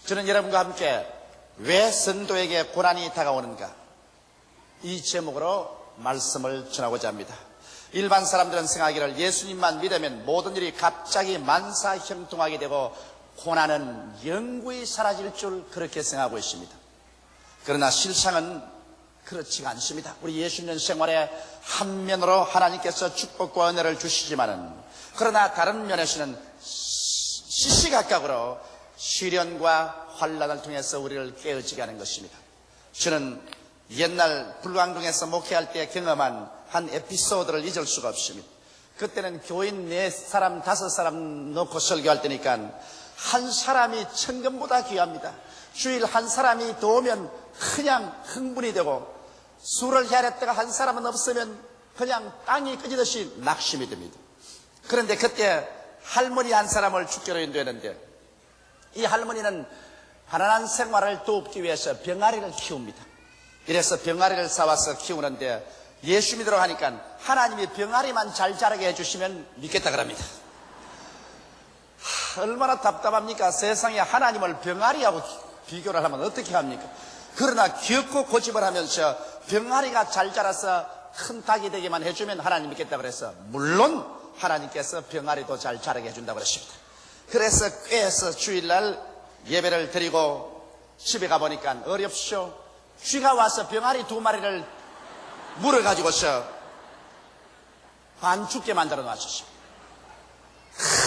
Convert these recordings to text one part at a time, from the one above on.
저는 여러분과 함께 왜 성도에게 고난이 다가오는가, 이 제목으로 말씀을 전하고자 합니다. 일반 사람들은 생각하기를 예수님만 믿으면 모든 일이 갑자기 만사형통하게 되고 고난은 영구히 사라질 줄 그렇게 생각하고 있습니다. 그러나 실상은 그렇지가 않습니다. 우리 예수님 생활에 한 면으로 하나님께서 축복과 은혜를 주시지만은, 그러나 다른 면에서는 시시각각으로 시련과 환난을 통해서 우리를 깨어지게 하는 것입니다. 저는 옛날 불광동에서 목회할 때 경험한 한 에피소드를 잊을 수가 없습니다. 그때는 교인 4사람 5사람 놓고 설교할 때니까 한 사람이 천금보다 귀합니다. 주일 한 사람이 더 오면 그냥 흥분이 되고, 술을 헤아렸다가 한 사람은 없으면 그냥 땅이 꺼지듯이 낙심이 됩니다. 그런데 그때 할머니 한 사람을 축제로 인도했는데, 이 할머니는 가난한 생활을 돕기 위해서 병아리를 키웁니다. 이래서 병아리를 사와서 키우는데 예수 믿으러 가니까 하나님이 병아리만 잘 자라게 해주시면 믿겠다 그럽니다. 얼마나 답답합니까? 세상에 하나님을 병아리하고 비교를 하면 어떻게 합니까? 그러나 기어코 고집을 하면서 병아리가 잘 자라서 큰 닭이 되게만 해주면 하나님 믿겠다 그래서, 물론 하나님께서 병아리도 잘 자라게 해준다고 그랬습니다. 그래서 꾀에서 주일날 예배를 드리고 집에 가보니까 어렵쇼. 쥐가 와서 병아리 2마리를 물어가지고서 반죽게 만들어 놨었어요.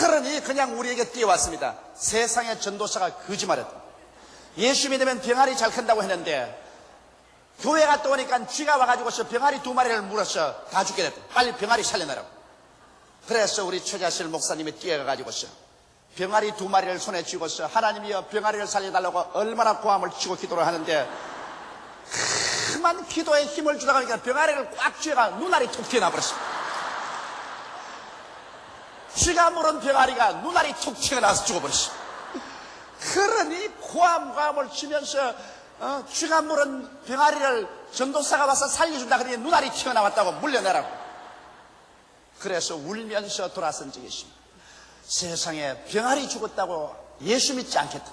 그러니 그냥 우리에게 뛰어왔습니다. 세상의 전도사가 거짓말했다. 예수 믿으면 병아리 잘 큰다고 했는데 교회 갔다 오니까 쥐가 와가지고서 병아리 2마리를 물어서 다 죽게 됐다. 빨리 병아리 살려내라고. 그래서 우리 최자실 목사님이 뛰어가가지고서 병아리 2마리를 손에 쥐고서 하나님이여 병아리를 살려달라고 얼마나 고함을 치고 기도를 하는데, 그만 기도에 힘을 주다가 보니까 병아리를 꽉 쥐어가 눈알이 툭 튀어나버렸습니다. 쥐가 물은 병아리가 눈알이 툭 튀어나와서 죽어버렸습니다. 그러니 고함을 치면서 쥐가 물은 병아리를 전도사가 와서 살려준다 그러니 눈알이 튀어나왔다고 물려내라고. 그래서 울면서 돌아선 적이 있습니다. 세상에 병아리 죽었다고 예수 믿지 않겠다.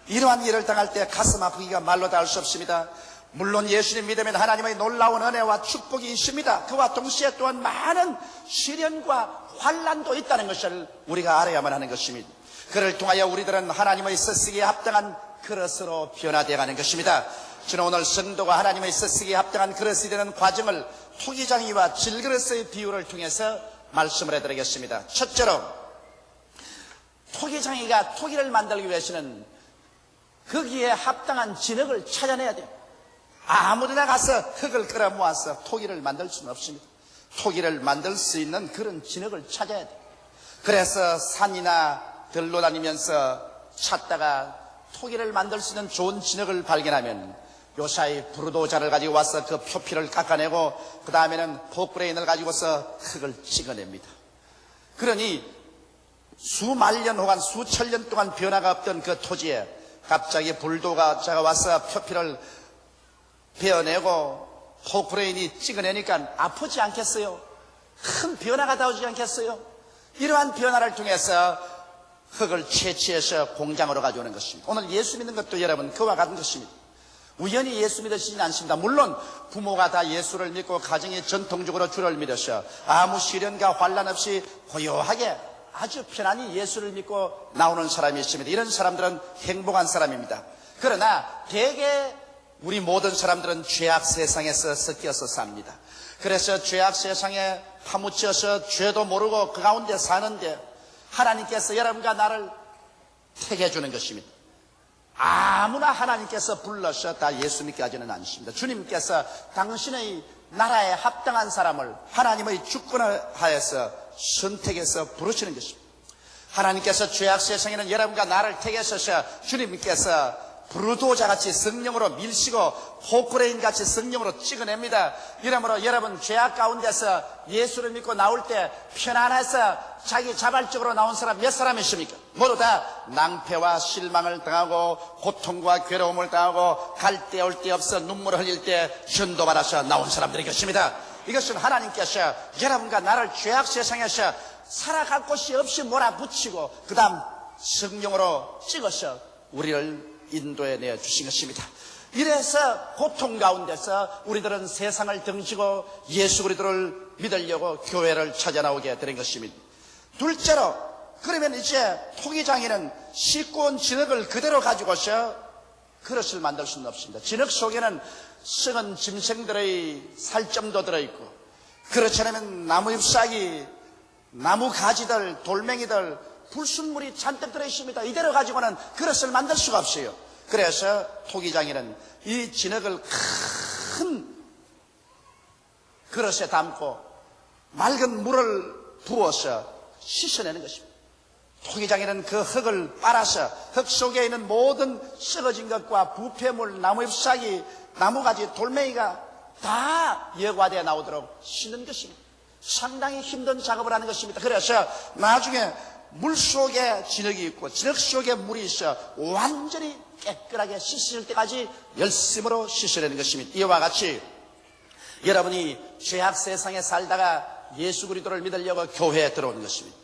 이러한 일을 당할 때 가슴 아프기가 말로 다 할 수 없습니다. 물론 예수님 믿으면 하나님의 놀라운 은혜와 축복이 있습니다. 그와 동시에 또한 많은 시련과 환난도 있다는 것을 우리가 알아야만 하는 것입니다. 그를 통하여 우리들은 하나님의 쓰시기에 합당한 그릇으로 변화되어 가는 것입니다. 저는 오늘 성도가 하나님의 쓰시기에 합당한 그릇이 되는 과정을 토기장이와 질그릇의 비유를 통해서 말씀을 해드리겠습니다. 첫째로, 토기장이가 토기를 만들기 위해서는 거기에 합당한 진흙을 찾아내야 돼요. 아무데나 가서 흙을 끌어 모아서 토기를 만들 수는 없습니다. 토기를 만들 수 있는 그런 진흙을 찾아야 돼요. 그래서 산이나 들로 다니면서 찾다가 토기를 만들 수 있는 좋은 진흙을 발견하면 요사이 부르도자를 가지고 와서 그 표피를 깎아내고 그 다음에는 포크레인을 가지고서 흙을 찍어냅니다. 그러니 수만년 혹은 수천년 동안 변화가 없던 그 토지에 갑자기 불도자가 와서 표피를 베어내고 포크레인이 찍어내니까 아프지 않겠어요? 큰 변화가 나오지 않겠어요? 이러한 변화를 통해서 흙을 채취해서 공장으로 가져오는 것입니다. 오늘 예수 믿는 것도 여러분 그와 같은 것입니다. 우연히 예수 믿으시진 않습니다. 물론 부모가 다 예수를 믿고 가정이 전통적으로 주를 믿으셔 아무 시련과 환난 없이 고요하게 아주 편안히 예수를 믿고 나오는 사람이 있습니다. 이런 사람들은 행복한 사람입니다. 그러나 대개 우리 모든 사람들은 죄악 세상에서 섞여서 삽니다. 그래서 죄악 세상에 파묻혀서 죄도 모르고 그 가운데 사는데 하나님께서 여러분과 나를 택해 주는 것입니다. 아무나 하나님께서 불러서 다 예수 믿게 하지는 않습니다. 주님께서 당신의 나라에 합당한 사람을 하나님의 주권을 하여서 선택해서 부르시는 것입니다. 하나님께서 죄악 세상에는 여러분과 나를 택하셔서 주님께서 부르도자같이 성령으로 밀시고 포크레인같이 성령으로 찍어냅니다. 이러므로 여러분 죄악 가운데서 예수를 믿고 나올 때 편안해서 자기 자발적으로 나온 사람 몇 사람 있습니까? 모두 다 낭패와 실망을 당하고 고통과 괴로움을 당하고 갈 데 올 데 없어 눈물을 흘릴 때 전도받아서 나온 사람들이 것입니다. 이것은 하나님께서 여러분과 나를 죄악 세상에서 살아갈 곳이 없이 몰아붙이고 그 다음 성령으로 찍어서 우리를 인도해 내 주신 것입니다. 이래서 고통 가운데서 우리들은 세상을 등지고 예수 그리스도를 믿으려고 교회를 찾아 나오게 되는 것입니다. 둘째로, 그러면 이제 토기장에는 씻고 온 진흙을 그대로 가지고서 그릇을 만들 수는 없습니다. 진흙 속에는 썩은 짐승들의 살점도 들어있고, 그렇지 않으면 나무 잎사귀, 나무 가지들, 돌멩이들, 불순물이 잔뜩 들어있습니다. 이대로 가지고는 그릇을 만들 수가 없어요. 그래서 토기장에는 이 진흙을 큰 그릇에 담고 맑은 물을 부어서 씻어내는 것입니다. 토기장에는 그 흙을 빨아서 흙 속에 있는 모든 썩어진 것과 부패물, 나무 잎사귀, 나무가지, 돌멩이가 다 여과되어 나오도록 씻는 것입니다. 상당히 힘든 작업을 하는 것입니다. 그래서 나중에 물 속에 진흙이 있고 진흙 속에 물이 있어 완전히 깨끗하게 씻을 때까지 열심으로 씻으려는 것입니다. 이와 같이 여러분이 죄악 세상에 살다가 예수 그리스도를 믿으려고 교회에 들어오는 것입니다.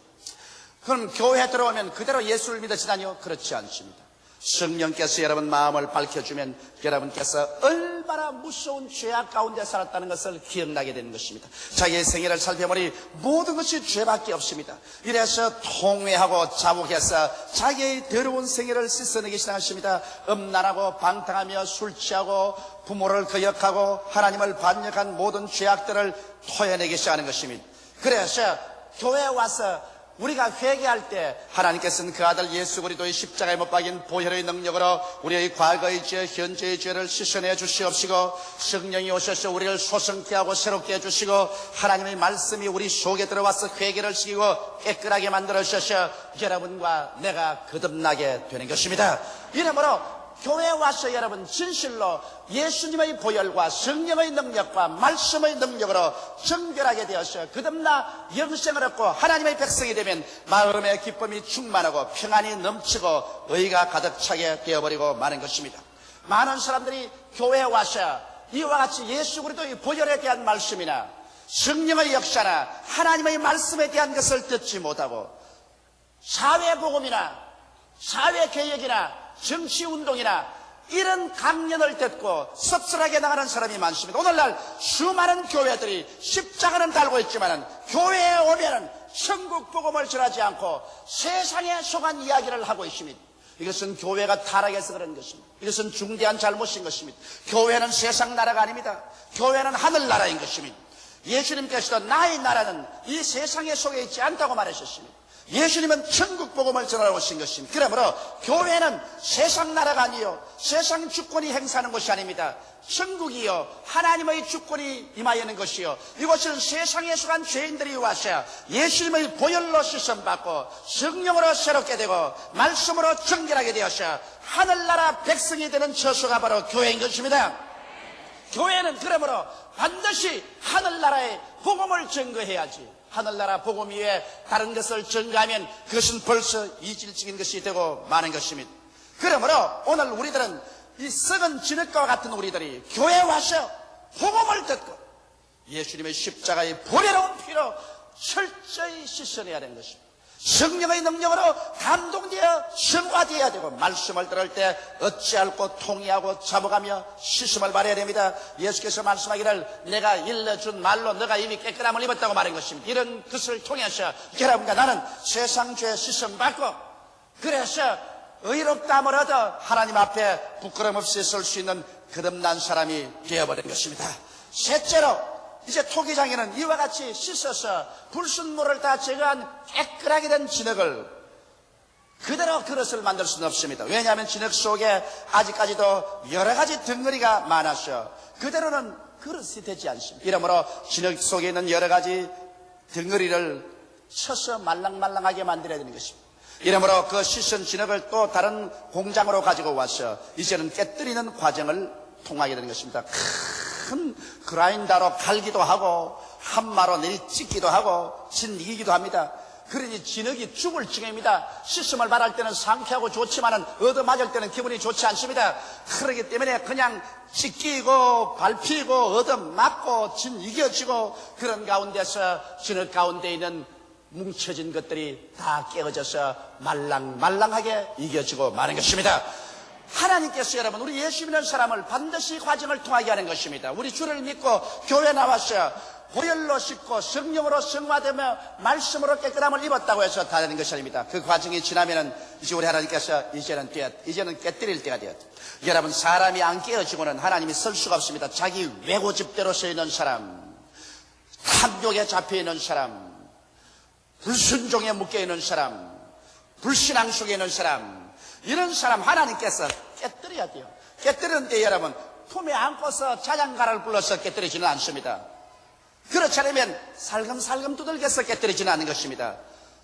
그럼 교회에 들어오면 그대로 예수를 믿으시다니요? 그렇지 않습니다. 성령께서 여러분 마음을 밝혀주면 여러분께서 얼마나 무서운 죄악 가운데 살았다는 것을 기억나게 되는 것입니다. 자기의 생애를 살펴보니 모든 것이 죄밖에 없습니다. 이래서 통회하고 자복해서 자기의 더러운 생애를 씻어내기 시작하십니다. 음란하고 방탕하며 술 취하고 부모를 거역하고 하나님을 반역한 모든 죄악들을 토해내기 시작하는 것입니다. 그래서 교회에 와서 우리가 회개할 때 하나님께서는 그 아들 예수 그리스도의 십자가에 못 박인 보혈의 능력으로 우리의 과거의 죄, 현재의 죄를 씻어내 주시옵시고 성령이 오셔서 우리를 소성케 하고 새롭게 해주시고 하나님의 말씀이 우리 속에 들어와서 회개를 시키고 깨끗하게 만들어 주셔서 여러분과 내가 거듭나게 되는 것입니다. 이러므로 교회에 와서 여러분 진실로 예수님의 보혈과 성령의 능력과 말씀의 능력으로 정결하게 되어서 거듭나 영생을 얻고 하나님의 백성이 되면 마음의 기쁨이 충만하고 평안이 넘치고 의가 가득 차게 되어버리고 마는 것입니다. 많은 사람들이 교회에 와서 이와 같이 예수 그리스도의 보혈에 대한 말씀이나 성령의 역사나 하나님의 말씀에 대한 것을 듣지 못하고 사회복음이나 사회개혁이나 정치운동이나 이런 강연을 듣고 씁쓸하게 나가는 사람이 많습니다. 오늘날 수많은 교회들이 십자가는 달고 있지만 교회에 오면은 천국 복음을 전하지 않고 세상에 속한 이야기를 하고 있습니다. 이것은 교회가 타락해서 그런 것입니다. 이것은 중대한 잘못인 것입니다. 교회는 세상 나라가 아닙니다. 교회는 하늘나라인 것입니다. 예수님께서도 나의 나라는 이 세상에 속해 있지 않다고 말하셨습니다. 예수님은 천국 복음을 전하러 오신 것입니다. 그러므로 교회는 세상 나라가 아니요 세상 주권이 행사하는 것이 아닙니다. 천국이요 하나님의 주권이 임하여는 것이요 이곳은 세상에 속한 죄인들이 와서 예수님의 보혈로 씻음받고 성령으로 새롭게 되고 말씀으로 정결하게 되어서 하늘나라 백성이 되는 처소가 바로 교회인 것입니다. 교회는 그러므로 반드시 하늘나라의 복음을 증거해야지 하늘나라 복음 위에 다른 것을 증거하면 그것은 벌써 이질적인 것이 되고 마는 것입니다. 그러므로 오늘 우리들은 이 썩은 진흙과 같은 우리들이 교회에 와서 복음을 듣고 예수님의 십자가의 보배로운 피로 철저히 씻어내야 되는 것입니다. 성령의 능력으로 감동되어 승화되어야 되고 말씀을 들을 때 어찌할고 통회하고 잡아가며 씻음을 받아야 됩니다. 예수께서 말씀하기를 내가 일러준 말로 너가 이미 깨끗함을 입었다고 말한 것입니다. 이런 것을 통해서 여러분과 나는 세상 죄 씻음 받고 그래서 의롭다함을 얻어 하나님 앞에 부끄럼 없이 설 수 있는 거듭난 사람이 되어버린 것입니다. 셋째로 이제 토기장에는 이와 같이 씻어서 불순물을 다 제거한 깨끗하게 된 진흙을 그대로 그릇을 만들 수는 없습니다. 왜냐하면 진흙 속에 아직까지도 여러 가지 덩어리가 많아서 그대로는 그릇이 되지 않습니다. 이러므로 진흙 속에 있는 여러 가지 덩어리를 쳐서 말랑말랑하게 만들어야 되는 것입니다. 이러므로 그 씻은 진흙을 또 다른 공장으로 가지고 와서 이제는 깨뜨리는 과정을 통하게 되는 것입니다. 큰 그라인더로 갈기도 하고 한마로 내리찍기도 하고 진이기도 합니다. 그러니 진흙이 죽을 지경입니다. 씻음을 바랄 때는 상쾌하고 좋지만은 얻어맞을 때는 기분이 좋지 않습니다. 그렇기 때문에 그냥 찢기고 밟히고 얻어맞고 진이겨지고 그런 가운데서 진흙 가운데 있는 뭉쳐진 것들이 다 깨어져서 말랑말랑하게 이겨지고 마는 것입니다. 하나님께서 여러분 우리 예수 믿는 사람을 반드시 과정을 통하게 하는 것입니다. 우리 주를 믿고 교회 나와서 보혈로 씻고 성령으로 성화되며 말씀으로 깨끗함을 입었다고 해서 다 되는 것이 아닙니다. 그 과정이 지나면은 이제 우리 하나님께서 이제는 깨뜨릴 때가 되었다. 여러분 사람이 안 깨어지고는 하나님이 쓸 수가 없습니다. 자기 외고집대로 서 있는 사람, 탐욕에 잡혀 있는 사람, 불순종에 묶여 있는 사람, 불신앙 속에 있는 사람, 이런 사람 하나님께서 깨뜨려야 돼요. 깨뜨리는데 여러분 품에 안고서 자장가를 불러서 깨뜨리지는 않습니다. 그렇지 않으면 살금살금 두들겨서 깨뜨리지는 않는 것입니다.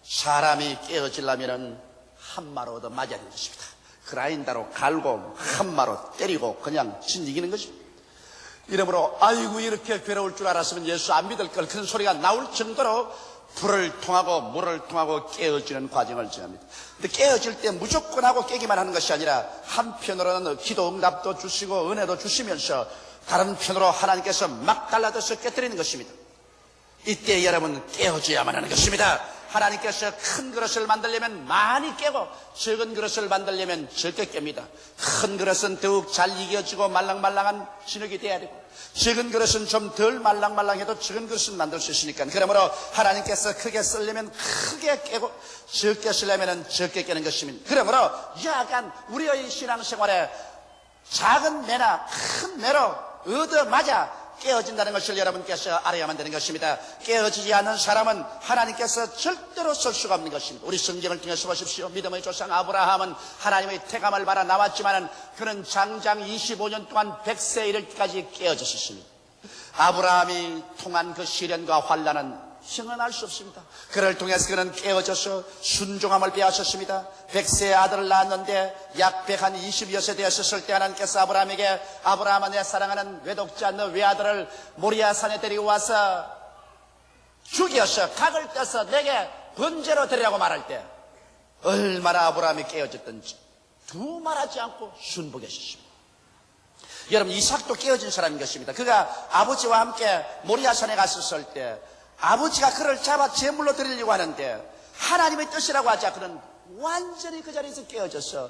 사람이 깨어지려면 한마로 얻어 맞아야 되는 것입니다. 그라인더로 갈고 한마로 때리고 그냥 진이기는 것입니다. 이러므로 아이고 이렇게 괴로울 줄 알았으면 예수 안 믿을 걸 큰 소리가 나올 정도로 불을 통하고 물을 통하고 깨어지는 과정을 지납니다. 근데 깨어질 때 무조건 하고 깨기만 하는 것이 아니라 한편으로는 기도 응답도 주시고 은혜도 주시면서 다른 편으로 하나님께서 막 달라져서 깨뜨리는 것입니다. 이때 여러분 깨어져야만 하는 것입니다. 하나님께서 큰 그릇을 만들려면 많이 깨고 적은 그릇을 만들려면 적게 깹니다. 큰 그릇은 더욱 잘 이겨지고 말랑말랑한 진흙이 돼야 되고 적은 그릇은 좀 덜 말랑말랑해도 적은 그릇은 만들 수 있으니까 그러므로 하나님께서 크게 쓰려면 크게 깨고 적게 쓰려면 적게 깨는 것입니다. 그러므로 약간 우리의 신앙생활에 작은 매나 큰 매로 얻어맞아 깨어진다는 것을 여러분께서 알아야만 되는 것입니다. 깨어지지 않는 사람은 하나님께서 절대로 쓸 수가 없는 것입니다. 우리 성경을 통해서 보십시오. 믿음의 조상 아브라함은 하나님의 택함을 받아 나왔지만 그는 장장 25년 동안 100세에 이를 때까지 깨어졌습니다. 아브라함이 통한 그 시련과 환난은 형언할 수 없습니다. 그를 통해서 그는 깨어져서 순종함을 배웠었습니다. 100세의 아들을 낳았는데 약 120여 세 되었을 때 하나님께서 아브라함에게 아브라함아 내 사랑하는 외독자 너 외아들을 모리아산에 데리고 와서 죽여서 각을 떼서 내게 번제로 드리라고 말할 때 얼마나 아브라함이 깨어졌던지 두말하지 않고 순복했습니다. 여러분 이삭도 깨어진 사람인 것입니다. 그가 아버지와 함께 모리아산에 갔었을 때 아버지가 그를 잡아 제물로 드리려고 하는데 하나님의 뜻이라고 하자 그는 완전히 그 자리에서 깨어져서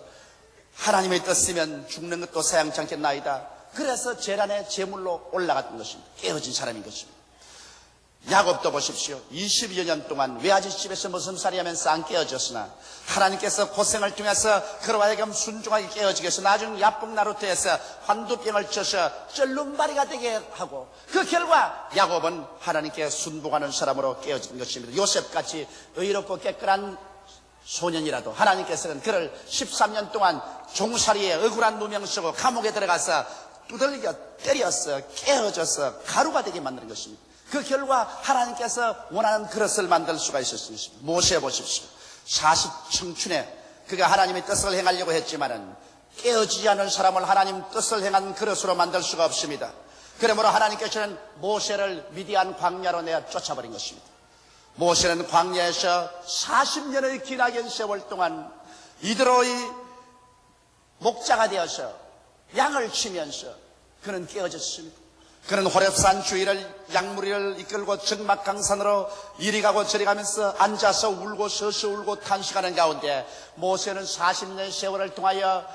하나님의 뜻이면 죽는 것도 사양치 않겠나이다. 그래서 제단에 제물로 올라갔던 것입니다. 깨어진 사람인 것입니다. 야곱도 보십시오. 22여 년 동안 외아지 집에서 무슨 살이 하면서 안 깨어졌으나 하나님께서 고생을 통해서 그로 하여금 순종하게 깨어지게 해서 나중 야복나루트에서 환두병을 쳐서 쩔름바리가 되게 하고 그 결과 야곱은 하나님께 순복하는 사람으로 깨어진 것입니다. 요셉같이 의롭고 깨끗한 소년이라도 하나님께서는 그를 13년 동안 종살이에 억울한 누명 쓰고 감옥에 들어가서 두들겨 때려서 깨어져서 가루가 되게 만드는 것입니다. 그 결과 하나님께서 원하는 그릇을 만들 수가 있었습니다. 모세 보십시오. 40청춘에 그가 하나님의 뜻을 행하려고 했지만은 깨어지지 않은 사람을 하나님 뜻을 행한 그릇으로 만들 수가 없습니다. 그러므로 하나님께서는 모세를 미디안 광야로 내어 쫓아버린 것입니다. 모세는 광야에서 40년의 기나긴 세월 동안 이드로의 목자가 되어서 양을 치면서 그는 깨어졌습니다. 그는 호렙산 주위를 양무리를 이끌고 적막강산으로 이리 가고 저리 가면서 앉아서 울고 서서 울고 탄식하는 가운데 모세는 40년의 세월을 통하여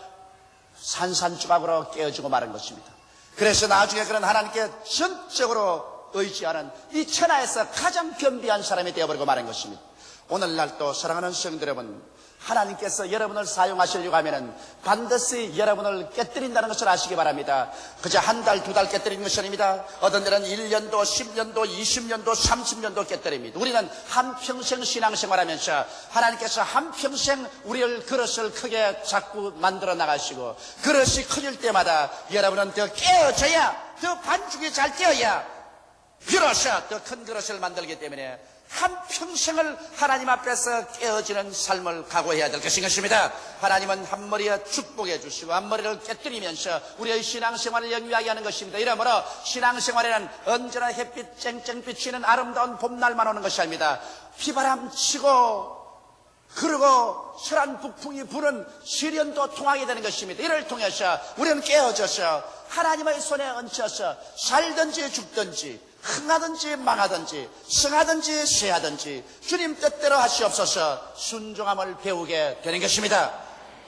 산산조각으로 깨어지고 마른 것입니다. 그래서 나중에 그는 하나님께 전적으로 의지하는 이 천하에서 가장 겸비한 사람이 되어버리고 마른 것입니다. 오늘날 또 사랑하는 성도 여러분, 하나님께서 여러분을 사용하시려고 하면은 반드시 여러분을 깨뜨린다는 것을 아시기 바랍니다. 그저 한 달, 두 달 깨뜨리는 것이 아닙니다. 어떤 데는 1년도, 10년도, 20년도, 30년도 깨뜨립니다. 우리는 한평생 신앙생활하면서 하나님께서 한평생 우리를 그릇을 크게 자꾸 만들어 나가시고 그릇이 커질 때마다 여러분은 더 깨어져야, 더 반죽이 잘 되어야 비로소 더 큰 그릇을 만들기 때문에 한평생을 하나님 앞에서 깨어지는 삶을 각오해야 될 것입니다. 하나님은 한 머리에 축복해 주시고 한 머리를 깨뜨리면서 우리의 신앙생활을 영위하게 하는 것입니다. 이러므로 신앙생활에는 언제나 햇빛 쨍쨍 비치는 아름다운 봄날만 오는 것이 아닙니다. 비바람 치고 그리고 설한 북풍이 부는 시련도 통하게 되는 것입니다. 이를 통해서 우리는 깨어져서 하나님의 손에 얹혀서 살든지 죽든지 흥하든지 망하든지 승하든지 쇠하든지 주님 뜻대로 하시옵소서 순종함을 배우게 되는 것입니다.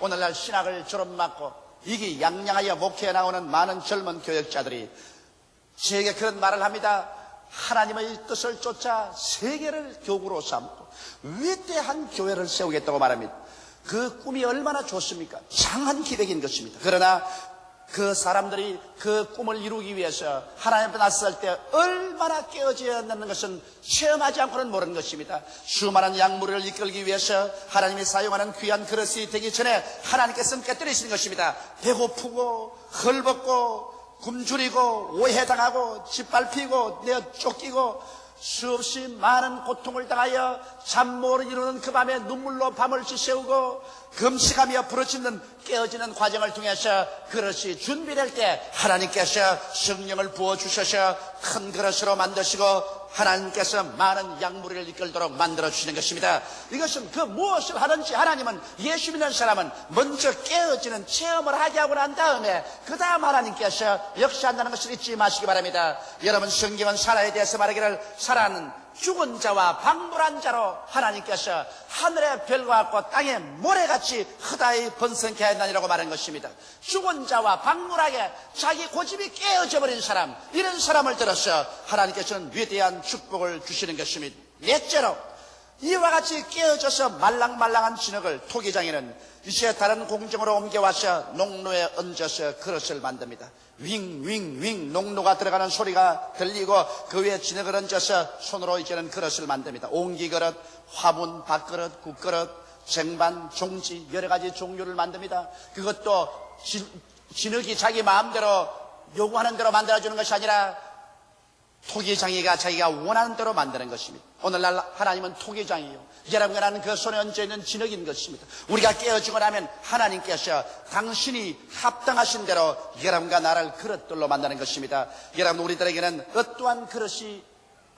오늘날 신학을 졸업받고 이게 양양하여 목회에 나오는 많은 젊은 교역자들이 저에게 그런 말을 합니다. 하나님의 뜻을 쫓아 세계를 교구로 삼고 위대한 교회를 세우겠다고 말합니다. 그 꿈이 얼마나 좋습니까? 장한 기백인 것입니다. 그러나 그 사람들이 그 꿈을 이루기 위해서 하나님 앞에 나섰을 때 얼마나 깨어져야 한다는 것은 체험하지 않고는 모르는 것입니다. 수많은 약물을 이끌기 위해서 하나님이 사용하는 귀한 그릇이 되기 전에 하나님께서는 깨뜨리시는 것입니다. 배고프고 헐벗고 굶주리고 오해당하고 짓밟히고 내어 쫓기고 수없이 많은 고통을 당하여 잠 못 이루는 그 밤에 눈물로 밤을 지새우고 금식하며 부르짖는 깨어지는 과정을 통해서 그릇이 준비될 때 하나님께서 성령을 부어주셔서 큰 그릇으로 만드시고 하나님께서 많은 약물을 이끌도록 만들어주시는 것입니다. 이것은 그 무엇을 하든지 하나님은 예수 믿는 사람은 먼저 깨어지는 체험을 하게 하고 난 다음에 그 다음 하나님께서 역사한다는 것을 잊지 마시기 바랍니다. 여러분 성경은 사라에 대해서 말하기를 사라는 죽은 자와 방불한 자로 하나님께서 하늘의 별과 같고 땅의 모래같이 흐다히 번성케 하였나니라고 말한 것입니다. 죽은 자와 방불하게 자기 고집이 깨어져 버린 사람, 이런 사람을 들어서 하나님께서는 위대한 축복을 주시는 것입니다. 넷째로 이와 같이 깨어져서 말랑말랑한 진흙을 토기장에는 이제 다른 공정으로 옮겨와서 농로에 얹어서 그릇을 만듭니다. 윙윙윙 농로가 들어가는 소리가 들리고 그 위에 진흙을 얹어서 손으로 이제는 그릇을 만듭니다. 옹기그릇, 화분, 밥그릇, 국그릇, 쟁반, 종지 여러 가지 종류를 만듭니다. 그것도 진흙이 자기 마음대로 요구하는 대로 만들어주는 것이 아니라 토기장이가 자기가 원하는 대로 만드는 것입니다. 오늘날 하나님은 토기장이에요. 여러분과 나는 그 손에 얹어있는 진흙인 것입니다. 우리가 깨어지고 나면 하나님께서 당신이 합당하신 대로 여러분과 나를 그릇들로 만드는 것입니다. 여러분, 우리들에게는 어떠한 그릇이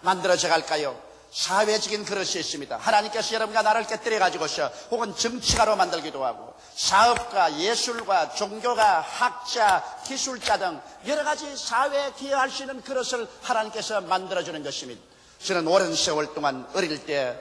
만들어져 갈까요? 사회적인 그릇이 있습니다. 하나님께서 여러분과 나를 깨뜨려 가지고서 혹은 정치가로 만들기도 하고 사업가, 예술가, 종교가, 학자, 기술자 등 여러 가지 사회에 기여할 수 있는 그릇을 하나님께서 만들어주는 것입니다. 저는 오랜 세월 동안 어릴 때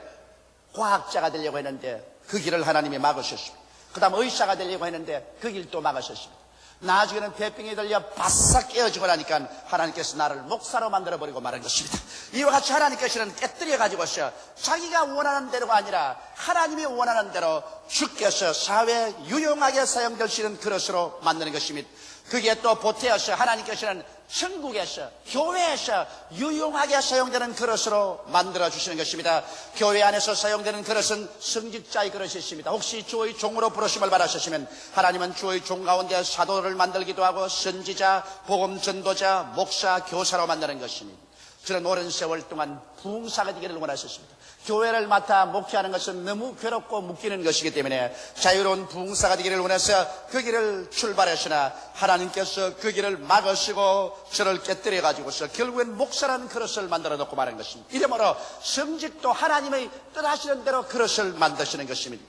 과학자가 되려고 했는데 그 길을 하나님이 막으셨습니다. 그 다음 의사가 되려고 했는데 그 길도 막으셨습니다. 나중에는 폐병이 들려 바싹 깨어지고 나니까 하나님께서 나를 목사로 만들어버리고 말한 것입니다. 이와 같이 하나님께서는 깨뜨려 가지고서 자기가 원하는 대로가 아니라 하나님이 원하는 대로 주께서 사회에 유용하게 사용될 수 있는 그릇으로 만드는 것입니다. 그게 또 보태어서 하나님께서는 천국에서 교회에서 유용하게 사용되는 그릇으로 만들어주시는 것입니다. 교회 안에서 사용되는 그릇은 성직자의 그릇이 있습니다. 혹시 주의 종으로 부르심을 받으셨으면 하나님은 주의 종 가운데 사도를 만들기도 하고 선지자, 복음 전도자, 목사, 교사로 만드는 것입니다. 저는 오랜 세월 동안 부흥사가 되기를 원하셨습니다. 교회를 맡아 목회하는 것은 너무 괴롭고 묶이는 것이기 때문에 자유로운 부흥사가 되기를 원해서 그 길을 출발했으나 하나님께서 그 길을 막으시고 저를 깨뜨려 가지고서 결국엔 목사라는 그릇을 만들어 놓고 말한 것입니다. 이러므로 성직도 하나님의 뜻하시는 대로 그릇을 만드시는 것입니다.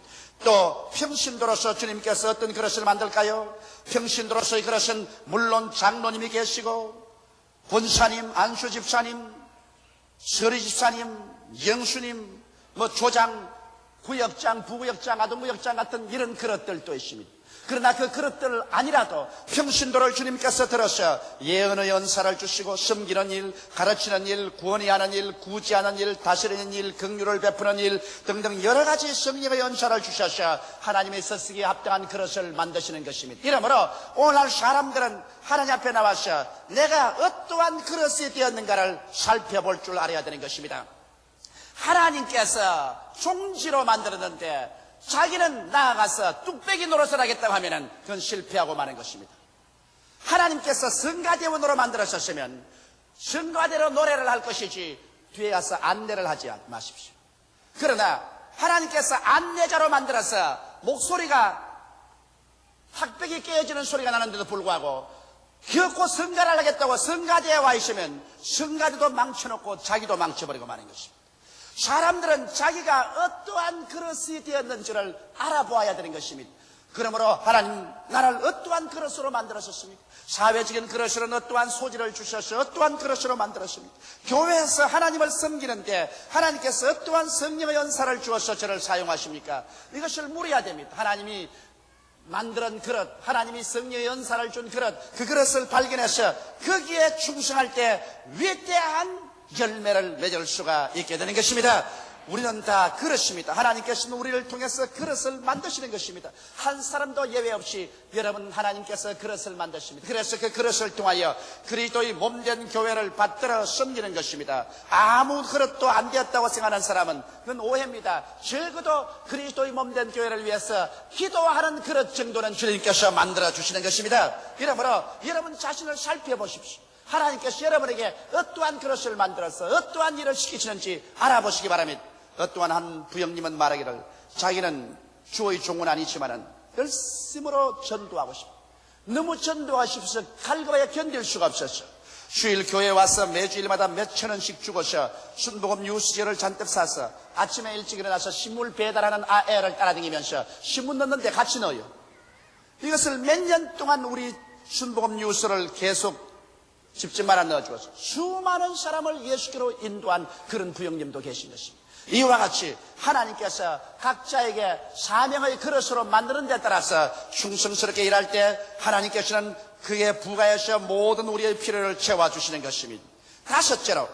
또 평신도로서 주님께서 어떤 그릇을 만들까요? 평신도로서의 그릇은 물론 장로님이 계시고 권사님, 안수집사님, 서리집사님, 영수님, 조장, 구역장, 부구역장, 아동구역장 같은 이런 그릇들도 있습니다. 그러나 그 그릇들 아니라도 평신도를 주님께서 들어서 예언의 연사를 주시고 섬기는 일, 가르치는 일, 구원하는 일, 구제하는 일, 다스리는 일, 긍휼을 베푸는 일 등등 여러 가지 성령의 연사를 주셔서 하나님의 쓰시기에 합당한 그릇을 만드시는 것입니다. 이러므로 오늘날 사람들은 하나님 앞에 나와서 내가 어떠한 그릇이 되었는가를 살펴볼 줄 알아야 되는 것입니다. 하나님께서 종지로 만들었는데 자기는 나아가서 뚝배기 노릇을 하겠다고 하면 그건 실패하고 마는 것입니다. 하나님께서 성가대원으로 만들었었으면 성가대로 노래를 할 것이지 뒤에 가서 안내를 하지 마십시오. 그러나 하나님께서 안내자로 만들어서 목소리가 탁백이 깨어지는 소리가 나는데도 불구하고 기어코 성가를 하겠다고 성가대에 와 있으면 성가대도 망쳐놓고 자기도 망쳐버리고 마는 것입니다. 사람들은 자기가 어떠한 그릇이 되었는지를 알아보아야 되는 것입니다. 그러므로 하나님 나를 어떠한 그릇으로 만들었습니까? 사회적인 그릇으로는 어떠한 소질을 주셔서 어떠한 그릇으로 만들었습니까? 교회에서 하나님을 섬기는데 하나님께서 어떠한 성령의 연사를 주어서 저를 사용하십니까? 이것을 물어야 됩니다. 하나님이 만드는 그릇, 하나님이 성령의 연사를 준 그릇, 그 그릇을 발견해서 거기에 충성할 때 위대한 열매를 맺을 수가 있게 되는 것입니다. 우리는 다 그릇입니다. 하나님께서는 우리를 통해서 그릇을 만드시는 것입니다. 한 사람도 예외 없이 여러분 하나님께서 그릇을 만드십니다. 그래서 그 그릇을 통하여 그리스도의 몸된 교회를 받들어 섬기는 것입니다. 아무 그릇도 안 되었다고 생각하는 사람은 그건 오해입니다. 적어도 그리스도의 몸된 교회를 위해서 기도하는 그릇 정도는 주님께서 만들어 주시는 것입니다. 이러므로 여러분 자신을 살펴보십시오. 하나님께서 여러분에게 어떠한 그릇을 만들어서 어떠한 일을 시키시는지 알아보시기 바랍니다. 어떠한 한 부형님은 말하기를 자기는 주의 종은 아니지만은 열심으로 전도하고 싶어. 너무 전도하고 싶어서 갈급하게 견딜 수가 없었어. 주일 교회에 와서 매주일마다 몇천 원씩 주고서 순복음 뉴스지를 잔뜩 사서 아침에 일찍 일어나서 신문 배달하는 애를 따라다니면서 신문 넣는데 같이 넣어요. 이것을 몇 년 동안 우리 순복음 뉴스를 계속 집집마다 넣어주어서 수많은 사람을 예수께로 인도한 그런 부형님도 계신 것입니다. 이와 같이 하나님께서 각자에게 사명의 그릇으로 만드는 데 따라서 충성스럽게 일할 때 하나님께서는 그에 부가해서 모든 우리의 필요를 채워주시는 것입니다. 다섯째로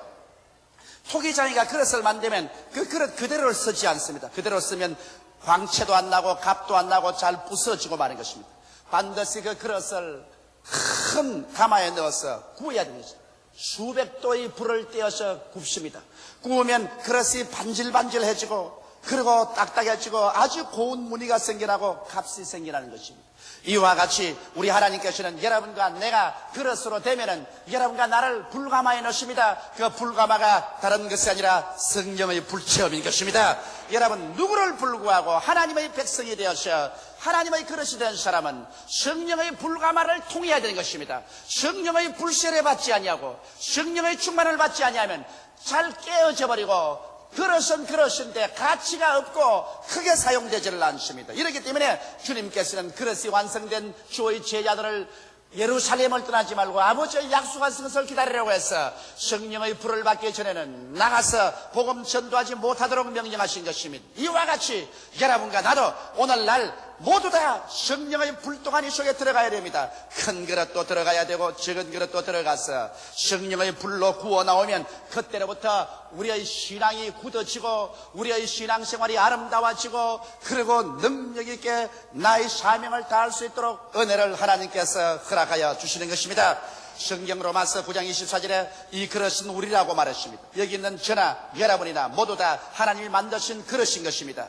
토기장이가 그릇을 만들면 그 그릇 그대로 쓰지 않습니다. 그대로 쓰면 광채도 안 나고 값도 안 나고 잘 부서지고 마는 것입니다. 반드시 그 그릇을 큰 가마에 넣어서 구워야 됩니다. 수백 도의 불을 떼어서 굽습니다. 구우면 그릇이 반질반질해지고 그리고 딱딱해지고 아주 고운 무늬가 생겨나고 값이 생겨나는 것입니다. 이와 같이 우리 하나님께서는 여러분과 내가 그릇으로 되면은 여러분과 나를 불가마에 넣으십니다. 그 불가마가 다른 것이 아니라 성령의 불체험인 것입니다. 여러분 누구를 불구하고 하나님의 백성이 되어서 하나님의 그릇이 된 사람은 성령의 불가마를 통해야 되는 것입니다. 성령의 불세례 받지 아니하고 성령의 충만을 받지 아니하면 잘 깨어져 버리고 그릇은 그릇인데 가치가 없고 크게 사용되지를 않습니다. 이렇기 때문에 주님께서는 그릇이 완성된 주의 제자들을 예루살렘을 떠나지 말고 아버지의 약속하신 것을 기다리라고 해서 성령의 불을 받기 전에는 나가서 복음 전도하지 못하도록 명령하신 것입니다. 이와 같이 여러분과 나도 오늘날 모두 다 성령의 불동아니 속에 들어가야 됩니다. 큰 그릇도 들어가야 되고 적은 그릇도 들어가서 성령의 불로 구워 나오면 그때로부터 우리의 신앙이 굳어지고 우리의 신앙생활이 아름다워지고 그리고 능력 있게 나의 사명을 다할 수 있도록 은혜를 하나님께서 허락하여 주시는 것입니다. 성경 로마서 9장 24절에 이 그릇은 우리라고 말했습니다. 여기 있는 저나 여러분이나 모두 다 하나님이 만드신 그릇인 것입니다.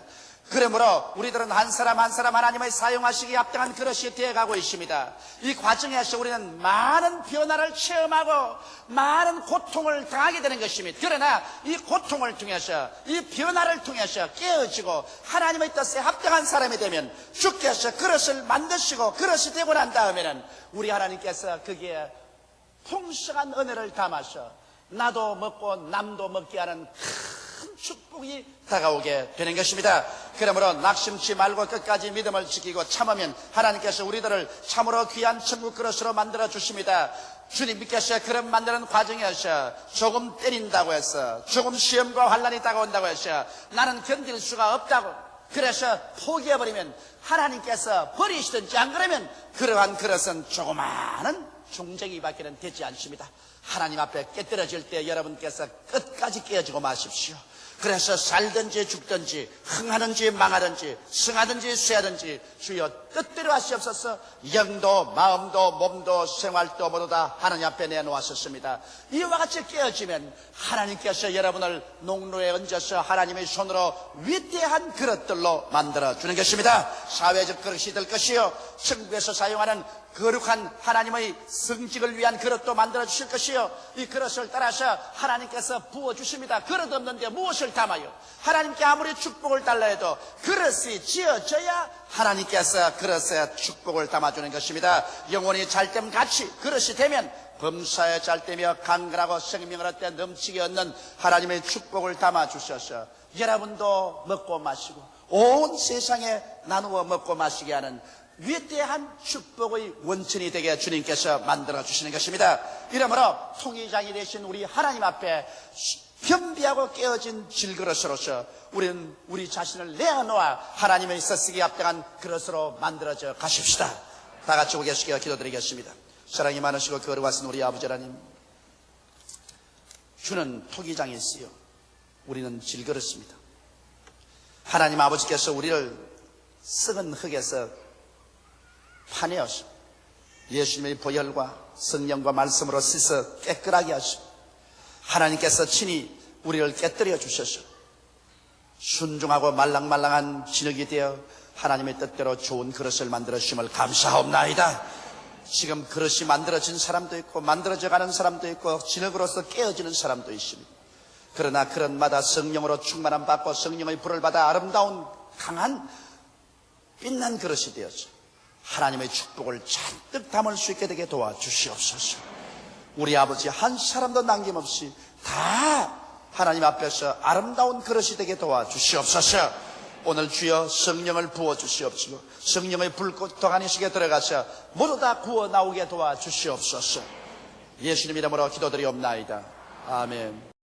그러므로 우리들은 한 사람 한 사람 하나님의 사용하시기에 합당한 그릇이 되어가고 있습니다. 이 과정에서 우리는 많은 변화를 체험하고 많은 고통을 당하게 되는 것입니다. 그러나 이 고통을 통해서 이 변화를 통해서 깨어지고 하나님의 뜻에 합당한 사람이 되면 주께서 그릇을 만드시고 그릇이 되고 난 다음에는 우리 하나님께서 거기에 풍성한 은혜를 담아서 나도 먹고 남도 먹게 하는 큰 축복이 다가오게 되는 것입니다. 그러므로 낙심치 말고 끝까지 믿음을 지키고 참으면 하나님께서 우리들을 참으로 귀한 천국 그릇으로 만들어 주십니다. 주님께서 그릇 만드는 과정에서 조금 때린다고 해서 조금 시험과 환난이 다가온다고 해서 나는 견딜 수가 없다고 그래서 포기해버리면 하나님께서 버리시든지 안 그러면 그러한 그릇은 조그마한 중쟁이밖에는 되지 않습니다. 하나님 앞에 깨뜨려질 때 여러분께서 끝까지 깨어지고 마십시오. 그래서 살든지 죽든지 흥하든지 망하든지 승하든지 쇠하든지 주여 뜻대로 하시옵소서. 영도 마음도 몸도 생활도 모두 다 하나님 앞에 내놓았었습니다. 이와 같이 깨어지면 하나님께서 여러분을 농로에 얹어서 하나님의 손으로 위대한 그릇들로 만들어주는 것입니다. 사회적 그릇이 될 것이요 천국에서 사용하는 거룩한 하나님의 성직을 위한 그릇도 만들어 주실 것이요 이 그릇을 따라서 하나님께서 부어주십니다. 그릇 없는데 무엇을 담아요? 하나님께 아무리 축복을 달라 해도 그릇이 지어져야 하나님께서 그릇에 축복을 담아주는 것입니다. 영혼이 잘됨 같이 그릇이 되면 범사에 잘되며 강건하고 생명을 얻되 넘치게 얻는 하나님의 축복을 담아주셔서 여러분도 먹고 마시고 온 세상에 나누어 먹고 마시게 하는 위대한 축복의 원천이 되게 주님께서 만들어 주시는 것입니다. 이러므로 통일장이 되신 우리 하나님 앞에 겸비하고 깨어진 질그릇으로서 우리는 우리 자신을 내어놓아 하나님의 있어 쓰기에 합당한 그릇으로 만들어져 가십시다. 다 같이 오게 하시기가 기도드리겠습니다. 사랑이 많으시고 거룩하신 우리 아버지 하나님, 주는 토기장이시요 우리는 질그릇입니다. 하나님 아버지께서 우리를 썩은 흙에서 파내어서 예수님의 보혈과 성령과 말씀으로 씻어 깨끗하게 하시고 하나님께서 친히 우리를 깨뜨려 주셔서 순종하고 말랑말랑한 진흙이 되어 하나님의 뜻대로 좋은 그릇을 만들어 주심을 감사하옵나이다. 지금 그릇이 만들어진 사람도 있고 만들어져 가는 사람도 있고 진흙으로서 깨어지는 사람도 있습니다. 그러나 그릇마다 성령으로 충만함 받고 성령의 불을 받아 아름다운 강한 빛난 그릇이 되어서 하나님의 축복을 잔뜩 담을 수 있게 되게 도와주시옵소서. 우리 아버지 한 사람도 남김없이 다 하나님 앞에서 아름다운 그릇이 되게 도와주시옵소서. 오늘 주여 성령을 부어주시옵시고 성령의 불꽃 안이시게 들어가서 모두 다 구워 나오게 도와주시옵소서. 예수님 이름으로 기도드리옵나이다. 아멘.